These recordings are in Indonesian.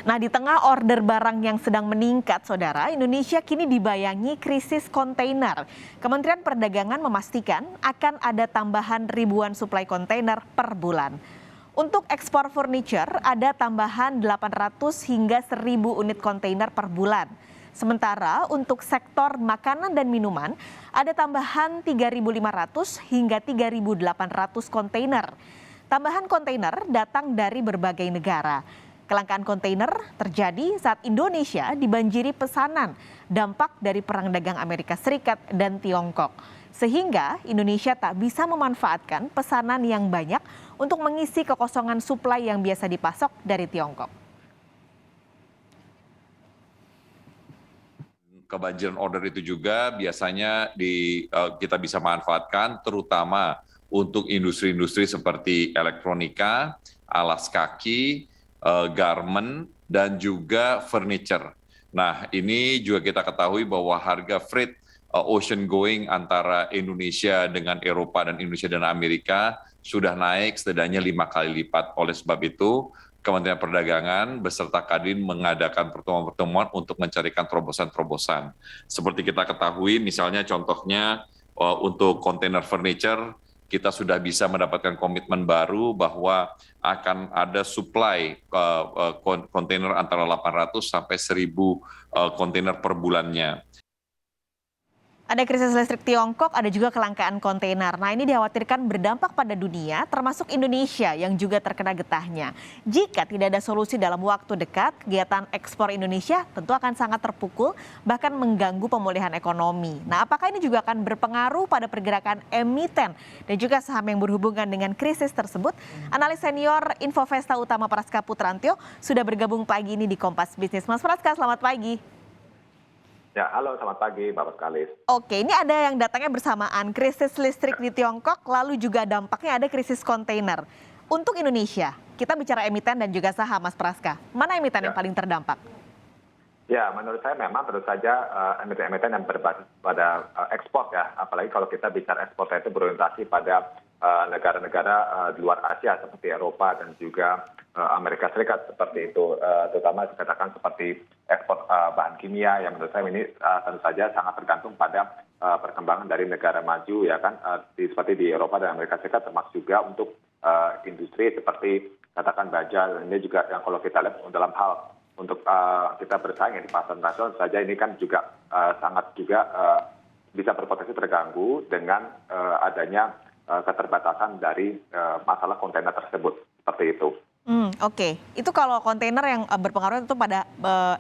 Nah, di tengah order barang yang sedang meningkat, Saudara, Indonesia kini dibayangi krisis kontainer. Kementerian Perdagangan memastikan akan ada tambahan ribuan suplai kontainer per bulan. Untuk ekspor furniture, ada tambahan 800 hingga 1.000 unit kontainer per bulan. Sementara untuk sektor makanan dan minuman, ada tambahan 3.500 hingga 3.800 kontainer. Tambahan kontainer datang dari berbagai negara. Kelangkaan kontainer terjadi saat Indonesia dibanjiri pesanan dampak dari perang dagang Amerika Serikat dan Tiongkok. Sehingga Indonesia tak bisa memanfaatkan pesanan yang banyak untuk mengisi kekosongan suplai yang biasa dipasok dari Tiongkok. Kebanjiran order itu juga biasanya kita bisa manfaatkan terutama untuk industri-industri seperti elektronika, alas kaki, garment, dan juga furniture. Nah, ini juga kita ketahui bahwa harga freight ocean going antara Indonesia dengan Eropa dan Indonesia dan Amerika sudah naik setidaknya 5 kali lipat. Oleh sebab itu, Kementerian Perdagangan beserta Kadin mengadakan pertemuan-pertemuan untuk mencarikan terobosan-terobosan. Seperti kita ketahui, misalnya contohnya untuk kontainer furniture, kita sudah bisa mendapatkan komitmen baru bahwa akan ada supply kontainer antara 800 sampai 1.000 kontainer per bulannya. Ada krisis listrik Tiongkok, ada juga kelangkaan kontainer. Nah, ini dikhawatirkan berdampak pada dunia, termasuk Indonesia yang juga terkena getahnya. Jika tidak ada solusi dalam waktu dekat, kegiatan ekspor Indonesia tentu akan sangat terpukul, bahkan mengganggu pemulihan ekonomi. Nah, apakah ini juga akan berpengaruh pada pergerakan emiten dan juga saham yang berhubungan dengan krisis tersebut? Analis senior Infovesta Utama Praska Putrantyo sudah bergabung pagi ini di Kompas Bisnis. Mas Praska, selamat pagi. Ya, halo, selamat pagi, Bapak Kalis. Oke, ini ada yang datangnya bersamaan, krisis listrik di Tiongkok, lalu juga dampaknya ada krisis kontainer. Untuk Indonesia, kita bicara emiten dan juga saham, Mas Praska. Mana emiten yang paling terdampak? Ya, menurut saya memang tentu saja emiten-emiten yang berbasis pada ekspor ya. Apalagi kalau kita bicara ekspor itu berorientasi pada negara-negara di luar Asia seperti Eropa dan juga Amerika Serikat seperti itu. Terutama dikatakan seperti ekspor bahan kimia yang menurut saya ini tentu saja sangat tergantung pada perkembangan dari negara maju ya kan. Seperti di Eropa dan Amerika Serikat termasuk juga untuk industri seperti katakan baja. Ini juga yang kalau kita lihat dalam hal untuk kita bersaing di pasar nasional saja ini kan juga sangat juga bisa berpotensi terganggu dengan adanya keterbatasan dari masalah kontainer tersebut seperti itu. Oke, itu kalau kontainer yang berpengaruh itu pada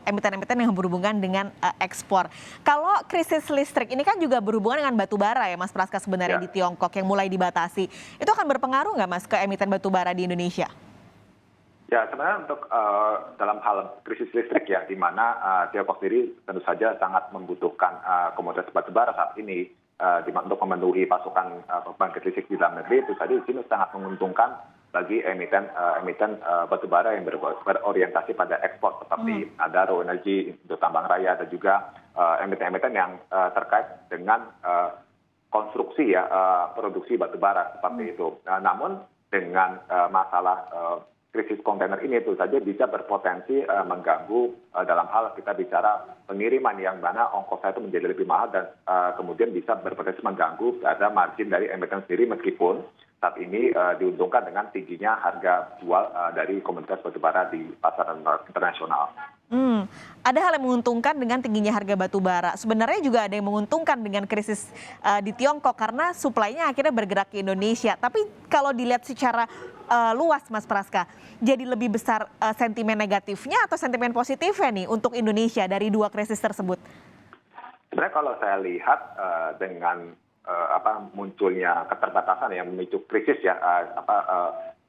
emiten-emiten yang berhubungan dengan ekspor. Kalau krisis listrik ini kan juga berhubungan dengan batu bara ya, Mas Praska, sebenarnya di Tiongkok yang mulai dibatasi. Itu akan berpengaruh nggak, Mas, ke emiten batu bara di Indonesia? Ya, sebenarnya untuk dalam hal krisis listrik ya, di mana Tiongkok sendiri tentu saja sangat membutuhkan komoditas batubara saat ini untuk memenuhi pasokan pembangkit listrik di dalam negeri, itu saja di sini sangat menguntungkan bagi emiten batubara yang berorientasi pada ekspor seperti Adaro Energy untuk tambang raya dan juga emiten-emiten yang terkait dengan konstruksi ya produksi batubara seperti itu. Namun dengan masalah krisis kontainer ini itu saja bisa berpotensi mengganggu dalam hal kita bicara pengiriman yang mana ongkosnya itu menjadi lebih mahal dan kemudian bisa berpotensi mengganggu ada margin dari emiten sendiri meskipun saat ini diuntungkan dengan tingginya harga jual dari komoditas batubara di pasar internasional. Ada hal yang menguntungkan dengan tingginya harga batu bara. Sebenarnya juga ada yang menguntungkan dengan krisis di Tiongkok karena suplainya akhirnya bergerak ke Indonesia. Tapi kalau dilihat secara luas, Mas Praska, jadi lebih besar sentimen negatifnya atau sentimen positifnya nih untuk Indonesia dari dua krisis tersebut? Sebenarnya kalau saya lihat dengan munculnya keterbatasan yang memicu krisis ya,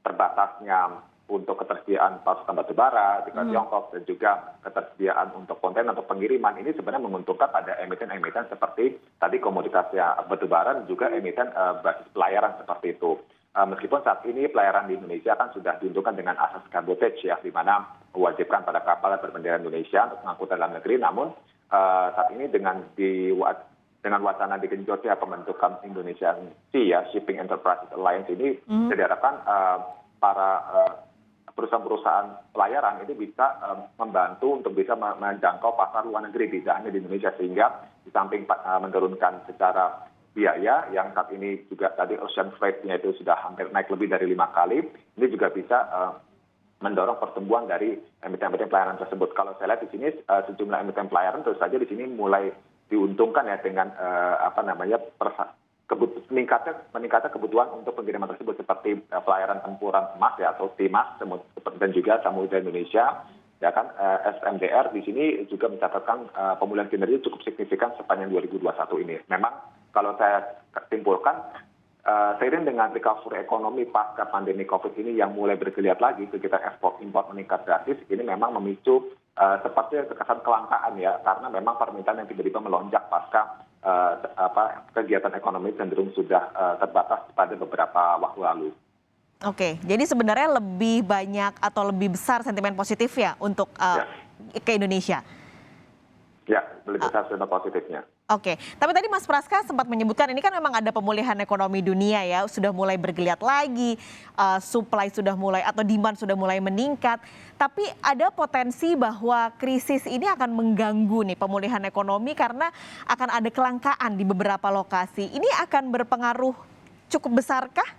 terbatasnya untuk ketersediaan pasokan batubara di Tiongkok dan juga ketersediaan untuk konten atau pengiriman ini sebenarnya menguntungkan pada emiten-emiten seperti tadi komoditasnya batubara dan juga emiten basis pelayaran seperti itu. Meskipun saat ini pelayaran di Indonesia kan sudah diuntungkan dengan asas cabotage ya, di mana mewajibkan pada kapal berbendera Indonesia untuk mengangkut dalam negeri. Namun saat ini dengan wacana digenjotnya pembentukan Indonesia Sea ya, Shipping Enterprise Alliance ini diharapkan para perusahaan-perusahaan pelayaran itu bisa membantu untuk bisa menjangkau pasar luar negeri, tidak hanya di Indonesia, sehingga di samping menurunkan secara biaya yang saat ini juga tadi ocean freight-nya itu sudah hampir naik lebih dari 5 kali, ini juga bisa mendorong pertumbuhan dari emiten-emiten pelayaran tersebut. Kalau saya lihat di sini sejumlah emiten pelayaran terus saja di sini mulai diuntungkan ya dengan meningkatnya kebutuhan untuk pengiriman tersebut seperti pelayaran tempuran emas ya atau TIMAS dan juga Samudra Indonesia. Ya kan, SMDR di sini juga mencatatkan pemulihan kinerja cukup signifikan sepanjang 2021 ini. Memang kalau saya simpulkan, seiring dengan recovery ekonomi pasca pandemi COVID ini yang mulai bergeliat lagi, kegiatan ekspor impor meningkat drastis, ini memang memicu seperti kesan kelangkaan ya, karena memang permintaan yang tiba-tiba melonjak pasca kegiatan ekonomi cenderung sudah terbatas pada beberapa waktu lalu. Oke, jadi sebenarnya lebih banyak atau lebih besar sentimen positif ya untuk ke Indonesia? Ya, lebih besar sentimen positifnya. Oke, tapi tadi Mas Praska sempat menyebutkan ini kan memang ada pemulihan ekonomi dunia ya, sudah mulai bergeliat lagi, supply sudah mulai atau demand sudah mulai meningkat. Tapi ada potensi bahwa krisis ini akan mengganggu nih pemulihan ekonomi karena akan ada kelangkaan di beberapa lokasi. Ini akan berpengaruh cukup besarkah?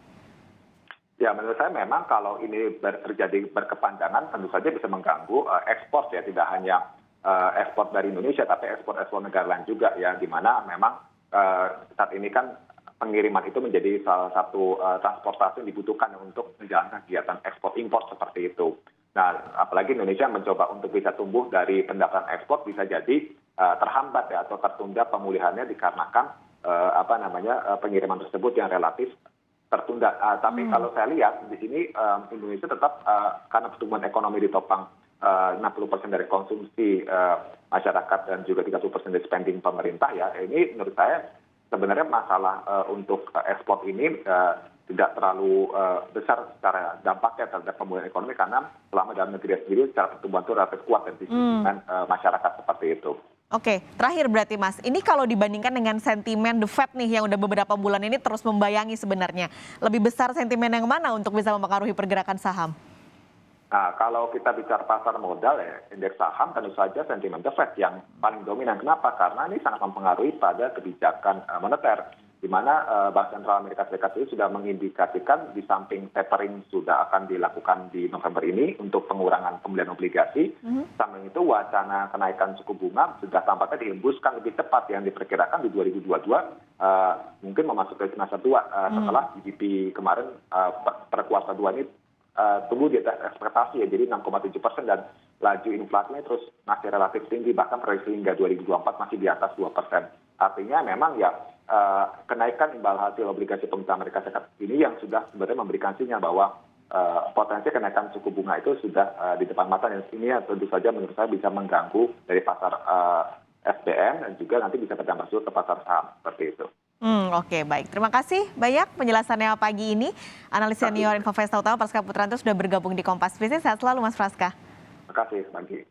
Ya, menurut saya memang kalau ini terjadi berkepanjangan tentu saja bisa mengganggu ekspor ya, tidak hanya ekspor dari Indonesia tapi ekspor negara lain juga ya, di mana memang saat ini kan pengiriman itu menjadi salah satu transportasi yang dibutuhkan untuk menjalankan kegiatan ekspor impor seperti itu. Nah, apalagi Indonesia mencoba untuk bisa tumbuh dari pendapatan ekspor bisa jadi terhambat ya atau tertunda pemulihannya dikarenakan pengiriman tersebut yang relatif tertunda. Tapi kalau saya lihat di sini Indonesia tetap karena pertumbuhan ekonomi ditopang 60% dari konsumsi masyarakat dan juga 30% dari spending pemerintah ya. Ini menurut saya sebenarnya masalah untuk ekspor ini tidak terlalu besar secara dampaknya terhadap pemulihan ekonomi karena selama dalam negeri sendiri secara pertumbuhan itu relatif kuat dan dengan masyarakat seperti itu. Oke, terakhir berarti Mas, ini kalau dibandingkan dengan sentimen The Fed nih yang udah beberapa bulan ini terus membayangi sebenarnya, lebih besar sentimen yang mana untuk bisa mempengaruhi pergerakan saham? Nah, kalau kita bicara pasar modal ya, indeks saham tentu saja sentimen The Fed yang paling dominan. Kenapa? Karena ini sangat mempengaruhi pada kebijakan moneter, di mana Bank Sentral Amerika Serikat itu sudah mengindikasikan di samping tapering sudah akan dilakukan di November ini untuk pengurangan pembelian obligasi. Samping itu wacana kenaikan suku bunga sudah tampaknya dihembuskan lebih cepat yang diperkirakan di 2022 mungkin memasuki semester 2 setelah GDP kemarin per kuartal 2 ini tumbuh di atas ekspektasi ya, jadi 6,7% dan laju inflasinya terus masih relatif tinggi, bahkan prediksi hingga 2024 masih di atas 2%. Artinya memang ya kenaikan imbal hasil obligasi pemerintah Amerika Serikat ini yang sudah sebenarnya memberikan sinyal bahwa potensi kenaikan suku bunga itu sudah di depan mata, dan ini tentu saja menurut saya bisa mengganggu dari pasar SBN dan juga nanti bisa berdampak ke pasar saham seperti itu. Oke, baik. Terima kasih banyak penjelasannya pagi ini. Analis senior Infovesta Utama Praska Putranto sudah bergabung di Kompas Bisnis. Sehat selalu Mas Praska. Terima kasih, Maggie.